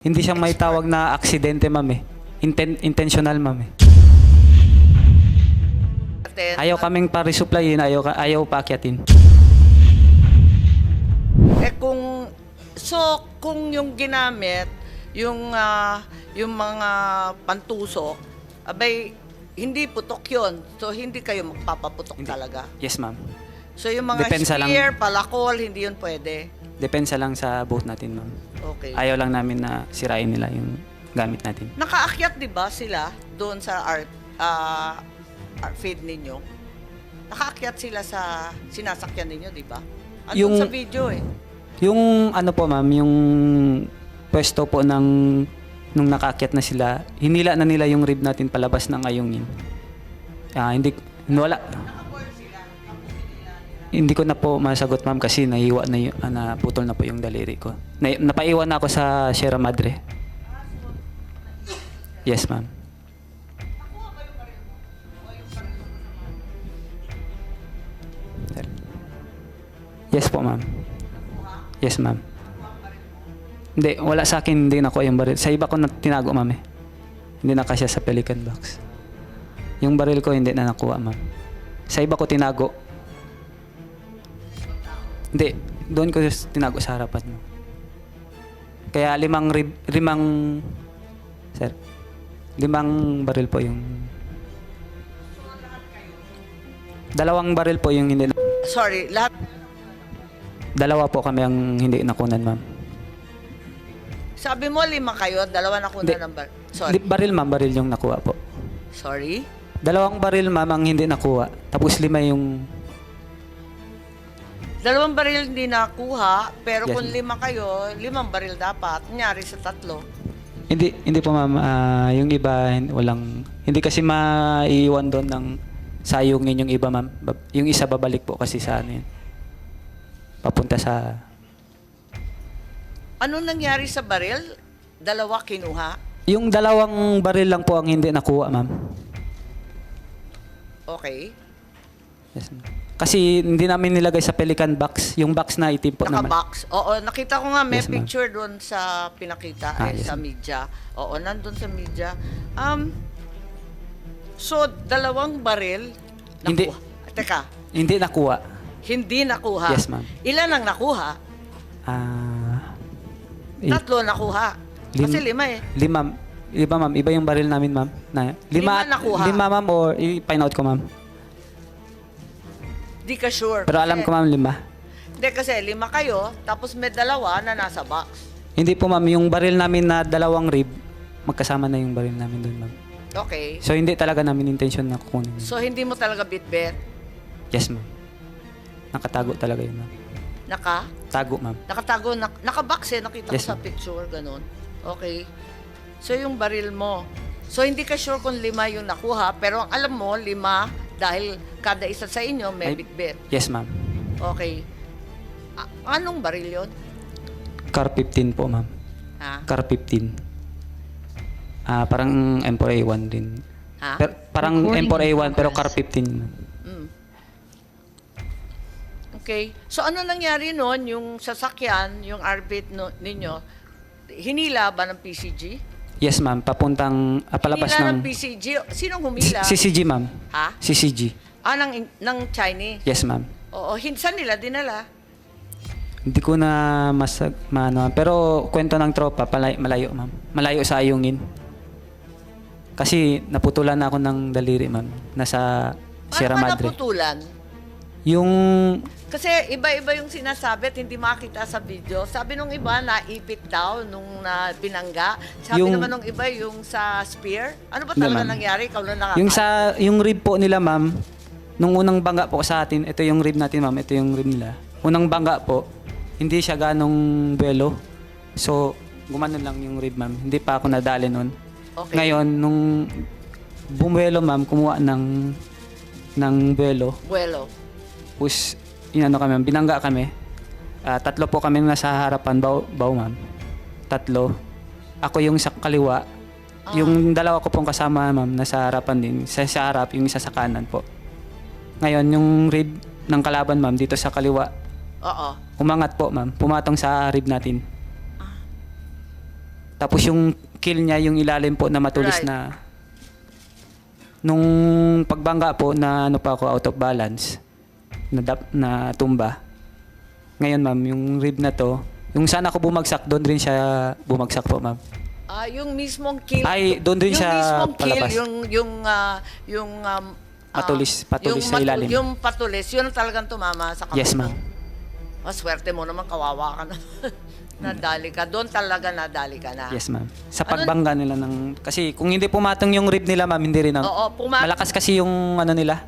Hindi siya may tawag na aksidente, ma'am eh. Intentional, ma'am eh. Ayaw kaming pa-resupplyin, ayaw paakyatin. Kung yung ginamit, yung mga pantusok, abay, hindi putok yun. So, hindi kayo magpapaputok talaga. Yes, ma'am. So, yung mga Depensa spear, palakol, hindi yun pwede. Depensa lang sa boat natin, ma'am. Okay. Ayaw lang namin na sirain nila yung gamit natin. Nakaakyat, di ba, sila doon sa art feed ninyo? Nakaakyat sila sa sinasakyan ninyo, di ba? Andun sa video eh. Yung ano po, ma'am, yung pwesto po nung nakaakyat na sila, hinila na nila yung rib natin palabas ng ayungin. Hindi ko na po masagot, ma'am, kasi naiwa na naputol na po yung daliri ko. Napaiwan na ako sa Sierra Madre. Yes, ma'am. Yes po, ma'am. Yes, ma'am. Hindi, wala sa akin, hindi nakuha yung baril. Sa iba ko na tinago, ma'am eh. Hindi na kasya sa Pelican box. Yung baril ko hindi na nakuha, ma'am. Sa iba ko tinago. Hindi, doon ko tinago sa harapan mo. Kaya limang baril po yung... Dalawang baril po yung hindi... Sorry, lahat... Dalawa po kami ang hindi nakunan, ma'am. Sabi mo, 5 kayo, 2 nakunan ng baril. Sorry. Baril, ma'am, baril yung nakuha po. Sorry? 2 baril, ma'am, ang hindi nakuha. Tapos 5 yung... 2 baril hindi nakuha, pero Yes, kung 5 kayo, 5 baril dapat. Nangyari sa 3. Hindi po, ma'am. Yung iba, hindi kasi maiiwan doon ng sayungin yung iba, ma'am. Yung isa babalik po kasi sa ano yun. Papunta sa... Ano nangyari sa baril? 2 kinuha? Yung 2 baril lang po ang hindi nakuha, ma'am. Okay. Yes, ma'am. Kasi hindi namin nilagay sa Pelican box. Yung box na itim po naman. Naka-box. Oo, nakita ko nga may Yes, ma'am. picture doon sa pinakita Yes, sa ma'am. media. Oo, nandun sa media. So, 2 baril Hindi. nakuha. Teka, Hindi nakuha. hindi nakuha. Yes, ma'am. Ilan ang nakuha? 3 nakuha. Kasi 5 eh. 5, ma'am. Iba yung baril namin, ma'am. 5 nakuha. 5, ma'am, or i-find out ko, ma'am. Di ka sure. Pero alam ko, ma'am, 5. Hindi kasi 5 kayo, tapos may 2 na nasa box. Hindi po, ma'am. Yung baril namin na 2 rib, magkasama na yung baril namin doon, ma'am. Okay. So, hindi talaga namin intention na kukunin. So, hindi mo talaga bit-bit? Yes, ma'am. Nakatago talaga yun, ma'am. Tago, ma'am. Nakatago, naka-box eh, nakita Yes, ko sa ma'am. picture, ganun. Okay. So, yung baril mo. So, hindi ka sure kung 5 yung nakuha, pero ang alam mo, 5, dahil kada isa sa inyo may bit-bit. Yes, ma'am. Okay. Anong baril yun? Car 15 po, ma'am. Ha? Car 15. Parang M4A1 din. Ha? Parang M4A1 pero Car 15. ma'am. Mm. Okay. So, ano nangyari noon? Yung sasakyan, yung arbit ninyo, hinila ba ng PCG? Yes, ma'am. Papuntang palabas Hinila ng ng PCG? Sinong humila? CCG, ma'am. Ha? CCG. Ng Chinese? Yes, ma'am. Oo, saan nila dinala? Hindi ko na maano, pero kwento ng tropa, malayo, ma'am. Malayo sa ayungin. Kasi naputulan na ako ng daliri, ma'am. Nasa Sierra Paano ba Madre. naputulan? Yung Kasi iba-iba yung sinasabi at hindi makita sa video. Sabi nung iba, naipit daw nung binangga. Sabi naman nung iba, yung sa spear. Ano ba Hindi, talaga ma'am. nangyari? Ikaw na nakakita. yung rib po nila, ma'am, nung unang bangga po sa atin, ito yung rib natin, ma'am, ito yung rib nila. Unang bangga po, hindi siya ganong buwelo. So, gumanon lang yung rib, ma'am. Hindi pa ako nadali nun. Okay. Ngayon, nung bumuelo, ma'am, kumuha ng buwelo. Buwelo. Tapos, kami, binangga kami. 3 po kami nasa harapan, baw, ma'am. 3. Ako yung sa kaliwa. Yung 2 ko pong kasama, ma'am, nasa harapan din. Sa harap, yung isa sa kanan po. Ngayon, yung rib ng kalaban, ma'am, dito sa kaliwa, Oo. umangat po, ma'am. Pumatong sa rib natin. Tapos yung kill niya, yung ilalim po na matulis Right. na nung pagbangga po na ano pa ako out of balance na tumba. Ngayon ma'am, yung rib na to, yung saan ako bumagsak, doon rin siya bumagsak po ma'am. Yung mismong kill. Ay, doon din yung siya mismong kill, palabas. Patulis sa ilalim. Yung patulis, yun ang talagang tumama sa kamay Yes mo. ma'am. Swerte mo naman, kawawa ka na. Nadali ka. Doon talaga nadali ka na. Yes ma'am. Sa pagbangga nila ng, kasi kung hindi pumatong yung rib nila ma'am, hindi rin. Oo, Malakas kasi yung ano nila.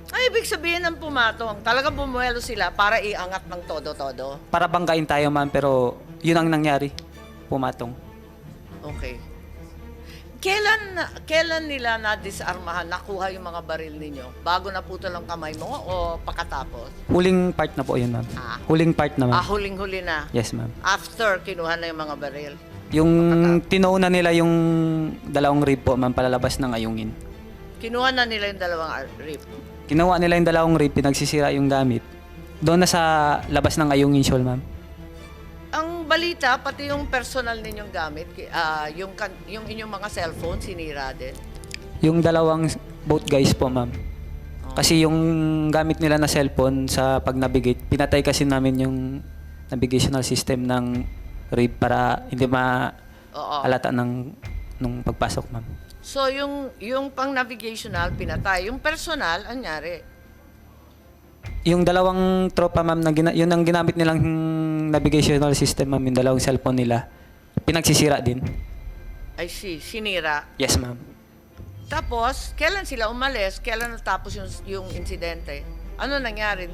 Ay, ibig sabihin ng pumatong. Talagang bumuelo sila para iangat ng todo-todo. Para banggain tayo ma'am, pero yun ang nangyari. Pumatong. Okay. Kailan nila na-disarmahan, nakuha yung mga baril ninyo? Bago naputol ang kamay mo o pakatapos? Huling part na po yun ma'am. Ah. Huling part na ma'am. Huling-huli na. Yes ma'am. After, kinuha na yung mga baril. Yung tinauna nila yung dalawang rib po ma'am, palalabas ng ayungin. Kinuha na nila yung dalawang rib. Ginawa nila yung dalawang rib, pinagsisira yung gamit. Doon na sa labas ng ayungin shawl ma'am. Ang balita, pati yung personal ninyong gamit, yung inyong mga cellphone, sinira din. Yung dalawang both guys po ma'am. Kasi yung gamit nila na cellphone sa pag-navigate, pinatay kasi namin yung navigational system ng rib para hindi Oo. halata nung pagpasok ma'am. So, yung pang-navigational, pinatay. Yung personal, anyari? Yung dalawang tropa ma'am, yun ang ginamit nilang navigational system ma'am, yung dalawang cellphone nila, pinagsisira din. I see, sinira. Yes ma'am. Tapos, kailan sila umalis? Kailan natapos yung insidente? Ano nangyari?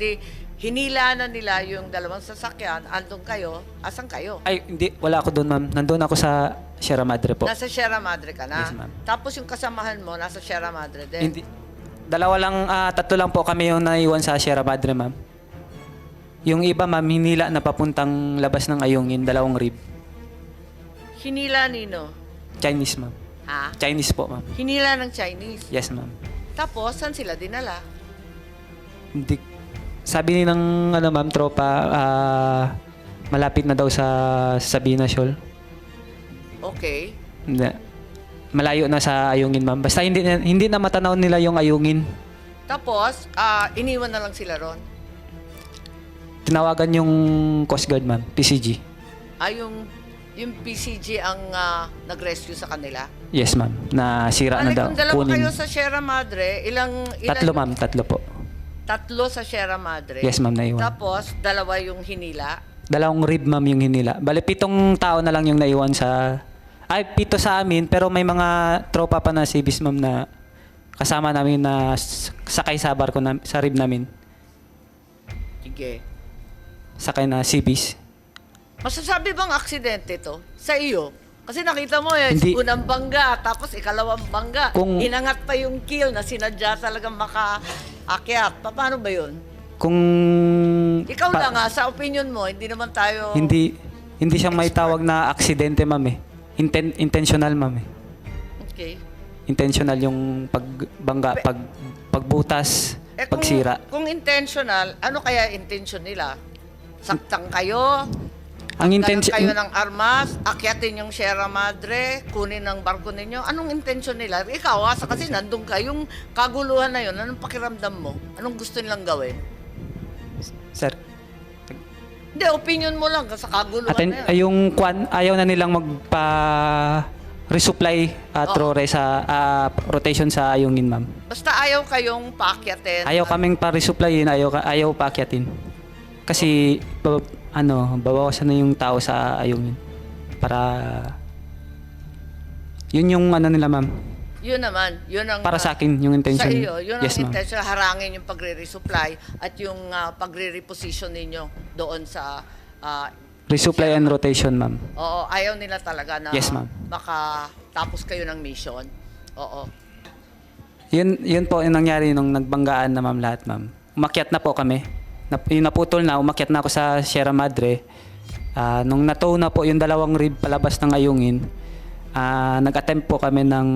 Hinila na nila yung dalawang sasakyan, andun kayo, asan kayo? Ay, hindi, wala ako doon ma'am. Nandun ako sa Sierra Madre po. Nasa Sierra Madre ka na? Yes, ma'am. Tapos yung kasamahan mo, nasa Sierra Madre din? Hindi, tatlo lang po kami yung naiwan sa Sierra Madre ma'am. Yung iba ma'am, hinila na papuntang labas ng ayungin, dalawang rib. Hinila nino? Chinese ma'am. Ha? Chinese po ma'am. Hinila ng Chinese. Yes ma'am. Tapos, saan sila dinala? Hindi, sabi ni ng ma'am, tropa, malapit na daw sa Sabina Shoal. Okay. Hindi. Malayo na sa ayungin ma'am. Basta hindi na matanaw nila yung ayungin. Tapos, iniwan na lang sila ron. Tinawagan yung Coast Guard ma'am, PCG. Yung PCG ang nag-rescue sa kanila. Yes ma'am, na sira na daw. Kung dalawa kayo sa Sierra Madre, ilan Tatlo ma'am, tatlo po. Tatlo sa Sierra Madre. Yes ma'am, naiwan. Tapos, dalawa yung hinila. Dalawang rib ma'am yung hinila. Bale, 7 tao na lang yung naiwan sa... Ay, 7 sa amin, pero may mga tropa pa na civis ma'am na kasama namin na sakay sa barko sa rib namin. Sige. Sakay na civis. Masasabi bang aksidente to sa iyo? Kasi nakita mo Hindi. unang bangga, tapos ikalawang bangga. Inangat pa yung kill na sinadya talagang makaakyat. Paano ba yun? Kung... Ikaw lang sa opinion mo, hindi naman tayo... Hindi siya may tawag na aksidente ma'am eh. Intentional ma'am eh. Okay. Intentional yung pagbangga, pagbutas, pagsira. Kung intentional, ano kaya intention nila? Saktan kayo? Ang intention... kayo ng armas? Akyatin yung Sierra Madre? Kunin ang barko ninyo? Anong intention nila? Ikaw, kasi nandun ka. Yung kaguluhan na yun, anong pakiramdam mo? Anong gusto nilang gawin? Sir, Hindi, opinion mo lang sa kaguluhan na yun. yung ayaw na nilang resupply sa rotation sa ayungin ma'am. Basta ayaw kayong paakyatin. Ayaw kaming pa-resupplyin, ayaw paakyatin. Kasi babawasan na yung tao sa ayungin. Para yun yung nila ma'am. Yun naman, yun ang... Para sa akin yung intention. Sa iyo, yun ang Yes, ma'am. intention, harangin yung pagre-resupply at yung pagre-reposition ninyo doon sa... Resupply and rotation ma'am. Oo, ayaw nila talaga na Yes, ma'am. makatapos kayo ng mission. Oo. Yun po yung nangyari nung nagbanggaan na ma'am lahat ma'am. Umakyat na po kami. Yung naputol na, umakyat na ako sa Sierra Madre. Nung natow na po yung dalawang rib palabas ng ayungin, nag-attempt po kami ng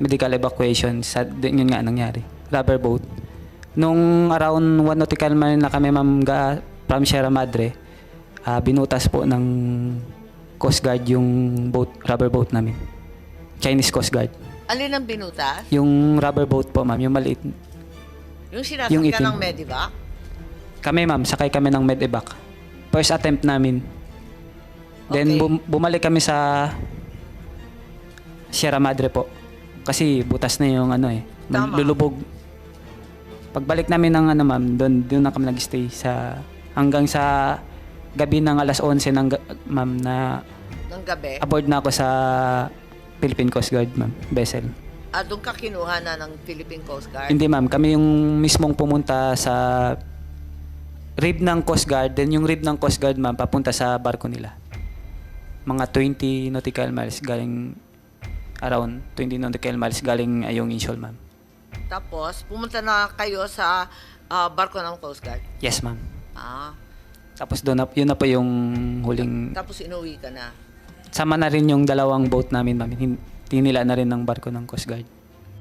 medical evacuation. Yun nga nangyari. Rubber boat. Nung around 1 nautical mile na kami ma'am from Sierra Madre, binutas po ng Coast Guard yung rubber boat namin. Chinese Coast Guard. Alin ang binutas? Yung rubber boat po, ma'am, yung maliit. Yung Yung sinasakyan itim. ng Medivac? Kami, ma'am, sakay kami ng medevac. First attempt namin. Then Okay. bumalik kami sa Sierra Madre po. Kasi butas na yung Tama. lulubog. Pagbalik namin ng ma'am, doon na kami nag-stay hanggang sa gabi ng alas 11 ma'am, na Ng gabi? aboard na ako sa Philippine Coast Guard, ma'am, vessel. Doon ka kinuha na ng Philippine Coast Guard? Hindi, ma'am, kami yung mismong pumunta sa rib ng Coast Guard, then yung rib ng Coast Guard, ma'am, papunta sa barko nila. Mga 20 nautical miles galing, around 20 nautical miles galing Ayong Inshol, ma'am. Tapos, pumunta na kayo sa barko ng Coast Guard? Yes, ma'am. Ah, Tapos yun na po yung huling, tapos inuwi ka na. sama na rin yung dalawang boat namin, ma'am. Tinila na rin ng barko ng Coast Guard.